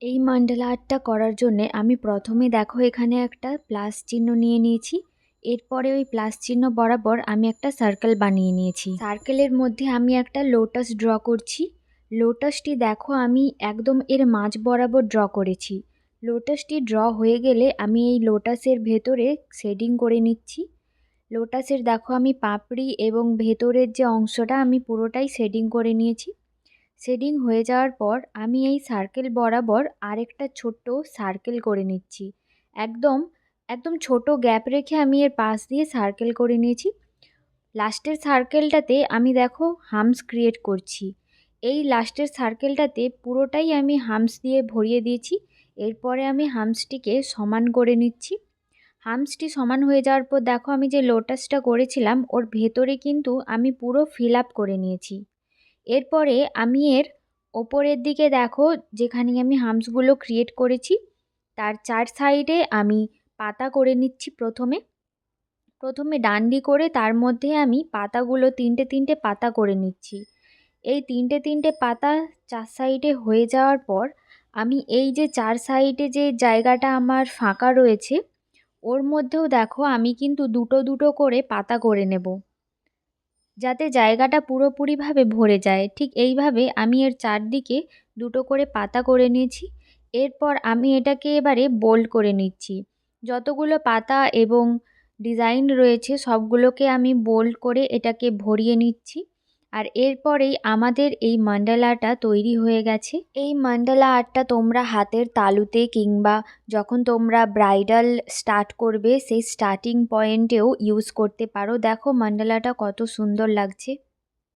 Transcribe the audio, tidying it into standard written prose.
এই মান্ডালা আর্টটা করার জন্যে আমি প্রথমে দেখো এখানে একটা প্লাস চিহ্ন নিয়ে নিয়েছি। এরপরে ওই প্লাস চিহ্ন বরাবর আমি একটা সার্কেল বানিয়ে নিয়েছি। সার্কেলের মধ্যে আমি একটা লোটাস ড্র করছি। লোটাসটি দেখো আমি একদম এর মাঝ বরাবর ড্র করেছি। লোটাসটি ড্র হয়ে গেলে আমি এই লোটাসের ভেতরে শেডিং করে নিচ্ছি। লোটাসের দেখো আমি পাপড়ি এবং ভেতরের যে অংশটা আমি পুরোটাই শেডিং করে নিয়েছি। শেডিং হয়ে যাওয়ার পর আমি এই সার্কেল বরাবর আরেকটা ছোট্ট সার্কেল করে নিচ্ছি। একদম একদম ছোট গ্যাপ রেখে আমি এর পাশ দিয়ে সার্কেল করে নিয়েছি। লাস্টের সার্কেলটাতে আমি দেখো হামস ক্রিয়েট করছি। এই লাস্টের সার্কেলটাতে পুরোটাই আমি হামস দিয়ে ভরিয়ে দিয়েছি। এরপরে আমি হামসটিকে সমান করে নিচ্ছি। হামসটি সমান হয়ে যাওয়ার পর দেখো আমি যে লোটাসটা করেছিলাম ওর ভেতরে কিন্তু আমি পুরো ফিল আপ করে নিয়েছি। এরপরে আমি এর ওপরের দিকে দেখো যেখানে আমি হামসগুলো ক্রিয়েট করেছি তার চার সাইডে আমি পাতা করে নিচ্ছি। প্রথমে ডান্ডি করে তার মধ্যে আমি পাতাগুলো তিনটে তিনটে পাতা করে নিচ্ছি। এই তিনটে তিনটে পাতা চার সাইডে হয়ে যাওয়ার পর আমি এই যে চার সাইডে যে জায়গাটা আমার ফাঁকা রয়েছে ওর মধ্যেও দেখো আমি কিন্তু দুটো দুটো করে পাতা করে নেব, যাতে জায়গাটা পুরোপুরিভাবে ভরে যায়। ঠিক এইভাবে আমি এর চারদিকে দুটো করে পাতা করে নিয়েছি। এরপর আমি এটাকে এবারে বোল্ড করে নিচ্ছি। যতগুলো পাতা এবং ডিজাইন রয়েছে সবগুলোকে আমি বোল্ড করে এটাকে ভরিয়ে নিচ্ছি। আর এরপরেই আমাদের এই মান্ডালাটা তৈরি হয়ে গেছে। এই মান্ডালা আর্টটা তোমরা হাতের তালুতে কিংবা যখন তোমরা ব্রাইডাল স্টার্ট করবে সেই স্টার্টিং পয়েন্টেও ইউজ করতে পারো। দেখো মান্ডালাটা কত সুন্দর লাগছে।